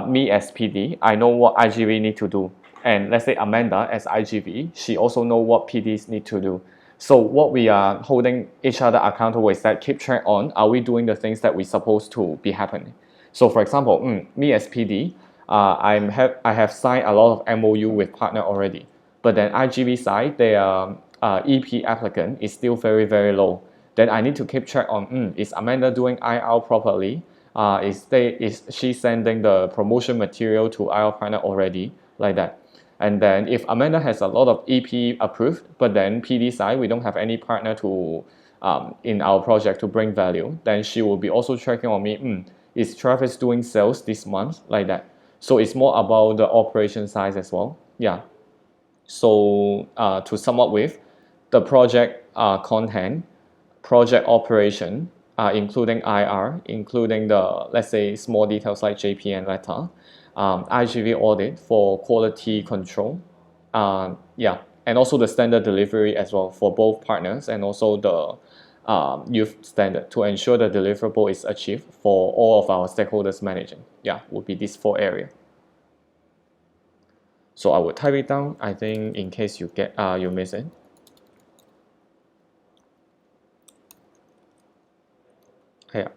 me as PD, I know what IGV need to do. And let's say Amanda as IGV, she also know what PDs need to do. So what we are holding each other accountable is that keep track on, are we doing the things that we supposed to be happening? So for example, me as PD, I have signed a lot of MOU with partner already. But then IGV side, their EP applicant is still very, very low. Then I need to keep track on, is Amanda doing IR properly? Is she sending the promotion material to IR partner already? Like that. And then if Amanda has a lot of EP approved, but then PD side, we don't have any partner to in our project to bring value, then she will be also tracking on me, is Travis doing sales this month? Like that. So it's more about the operation size as well. Yeah. So to sum up with, the project content, project operation, including IR, including the, let's say, small details like JPN letter, IGV audit for quality control, yeah, and also the standard delivery as well for both partners and also the youth standard to ensure the deliverable is achieved for all of our stakeholders managing. Yeah, would be these four areas. So I will type it down, I think, in case you miss it. Yeah.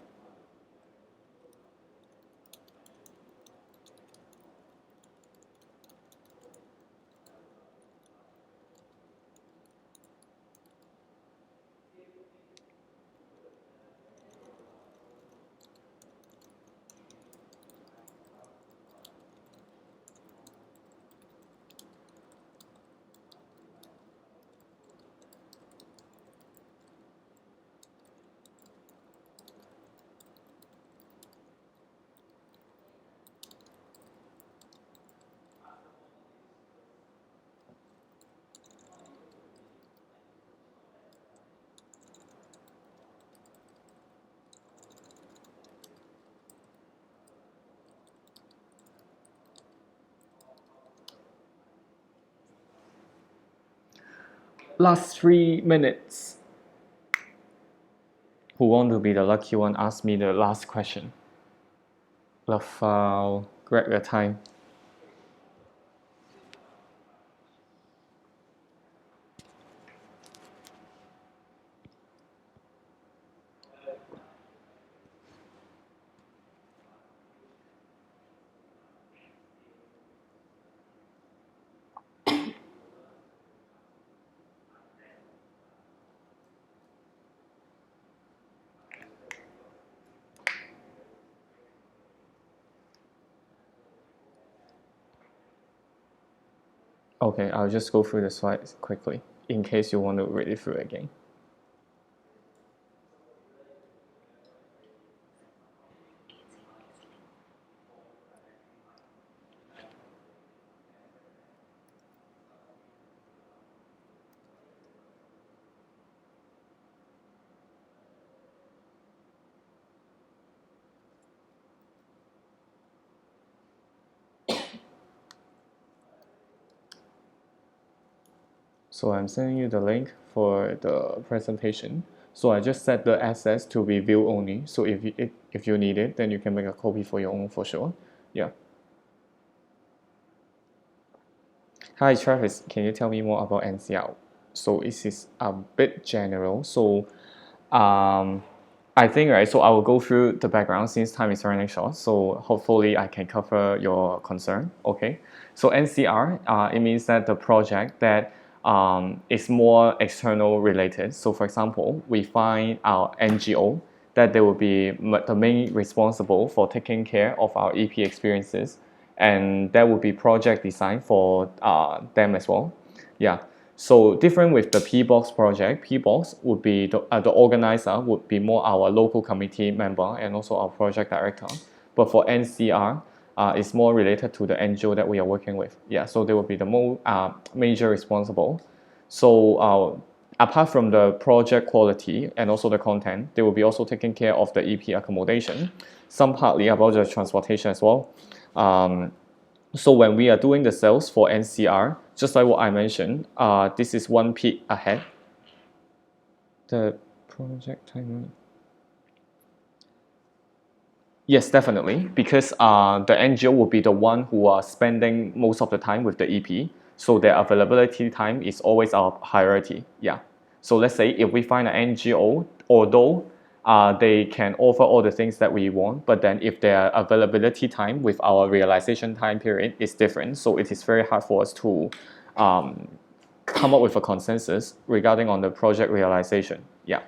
Last 3 minutes. Who want to be the lucky one? Ask me the last question. Lafal, grab your time. Okay, I'll just go through the slides quickly in case you want to read it through again. So I'm sending you the link for the presentation. So I just set the access to be view only. So if you need it, then you can make a copy for your own for sure. Yeah. Hi Travis, can you tell me more about NCR? So this is a bit general. So I think, right, so I will go through the background since time is running short. So hopefully I can cover your concern. Okay. So NCR, it means that the project that is more external related. So for example, we find our NGO that they will be the main responsible for taking care of our EP experiences, and that would be project design for them as well. Yeah. So different with the P-Box project, P-Box would be the organizer would be more our local committee member and also our project director. But for NCR, it's more related to the NGO that we are working with. Yeah, so they will be the major responsible. So apart from the project quality and also the content, they will be also taking care of the EP accommodation, some partly about the transportation as well. So when we are doing the sales for NCR, just like what I mentioned, this is one peak ahead. The project timeline. Yes, definitely, because the NGO will be the one who are spending most of the time with the EP, so their availability time is always our priority. Yeah. So let's say if we find an NGO, although they can offer all the things that we want, but then if their availability time with our realization time period is different, so it is very hard for us to come up with a consensus regarding on the project realization. Yeah.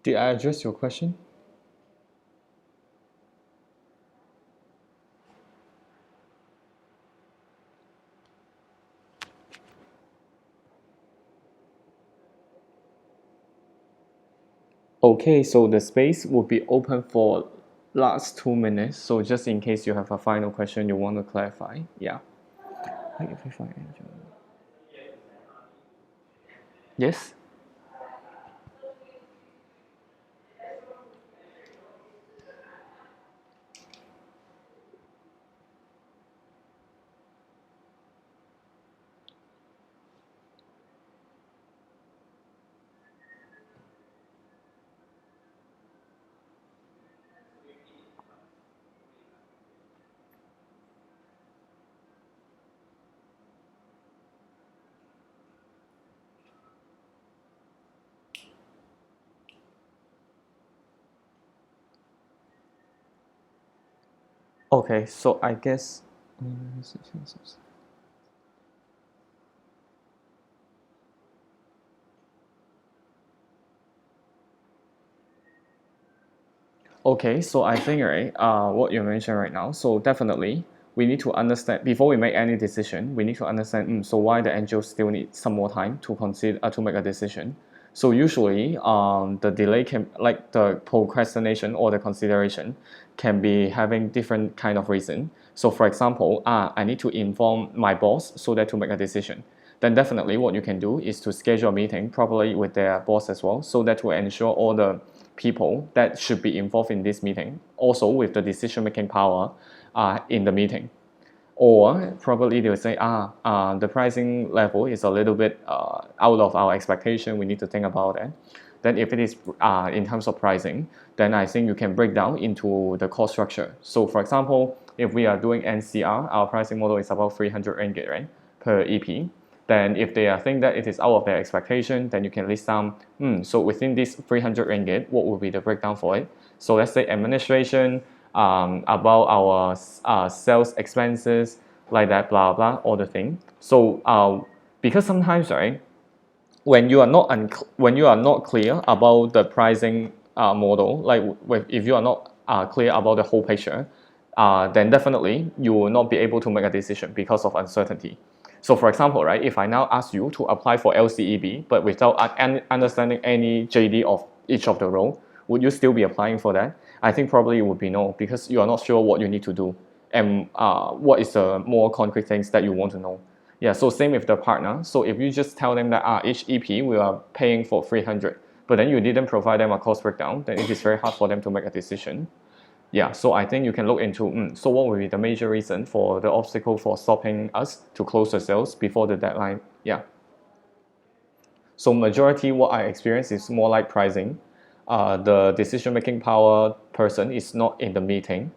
Did I address your question? Okay, so the space will be open for last 2 minutes. So just in case you have a final question you want to clarify. Yeah. Yes? Okay, so I guess. Okay, so I think, right, what you mentioned right now, so definitely we need to understand, before we make any decision, we need to understand, so why the angel still needs some more time to consider, to make a decision. So usually, the delay can, like the procrastination or the consideration, can be having different kind of reason. So for example, I need to inform my boss so that to make a decision. Then definitely what you can do is to schedule a meeting properly with their boss as well, so that to ensure all the people that should be involved in this meeting, also with the decision-making power, in the meeting. Or probably they will say, the pricing level is a little bit out of our expectation, we need to think about it. Then if it is in terms of pricing, then I think you can break down into the cost structure. So for example, if we are doing NCR, our pricing model is about 300 ringgit, right, per EP. Then if they think that it is out of their expectation, then you can list down, so within this 300 ringgit, what will be the breakdown for it? So let's say administration, about our sales expenses, like that, blah blah, all the thing. So because sometimes, right, when you are not clear about the pricing model, like if you are not clear about the whole picture, then definitely you will not be able to make a decision because of uncertainty. So for example, right, if I now ask you to apply for LCEB, but without understanding any JD of each of the role, would you still be applying for that? I think probably it would be no, because you are not sure what you need to do and what is the more concrete things that you want to know. Yeah, so same with the partner. So if you just tell them that each EP we are paying for 300, but then you didn't provide them a cost breakdown, then it is very hard for them to make a decision. Yeah, so I think you can look into, so what will be the major reason for the obstacle for stopping us to close the sales before the deadline? Yeah. So majority what I experience is more like pricing. The decision-making power person is not in the meeting.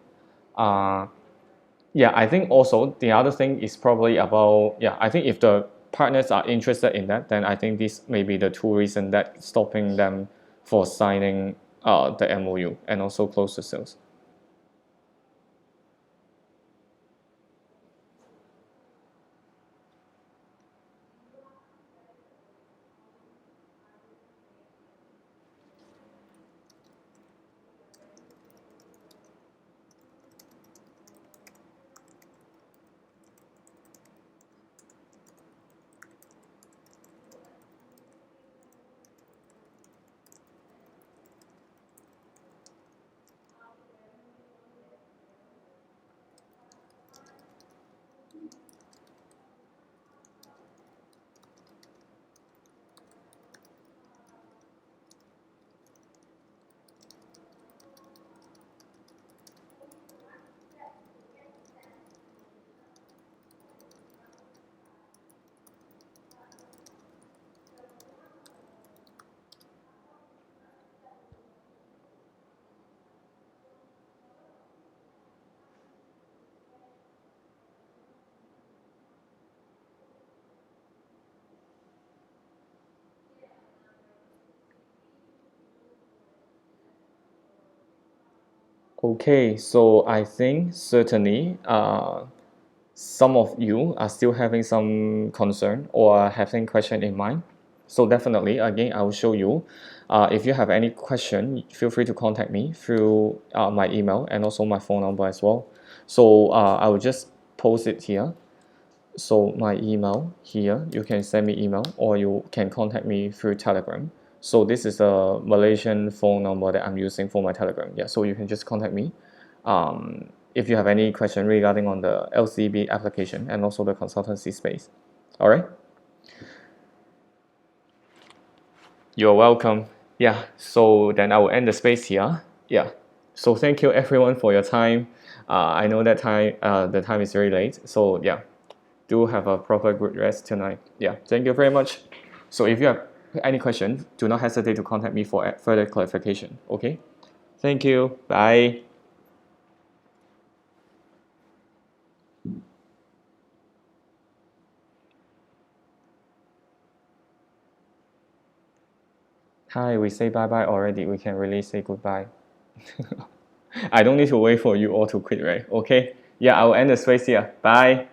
Yeah, I think also the other thing is probably about, yeah, I think if the partners are interested in that, then I think this may be the two reasons that stopping them for signing the MOU and also close the sales. Okay, so I think certainly some of you are still having some concern or having question in mind. So definitely, again, I will show you. If you have any question, feel free to contact me through my email and also my phone number as well. So I will just post it here. So my email here, you can send me email or you can contact me through Telegram. So this is a Malaysian phone number that I'm using for my Telegram. Yeah, so you can just contact me if you have any question regarding on the LCB application and also the consultancy space. All right. You're welcome. Yeah, so then I will end the space here. Yeah, so thank you everyone for your time. I know that the time is very late. So yeah, do have a proper good rest tonight. Yeah, thank you very much. So if you have any questions, do not hesitate to contact me for further clarification. Okay, thank you. Bye. Hi, we say bye bye already. We can really say goodbye. I don't need to wait for you all to quit, right? Okay. Yeah, I will end the space here. Bye.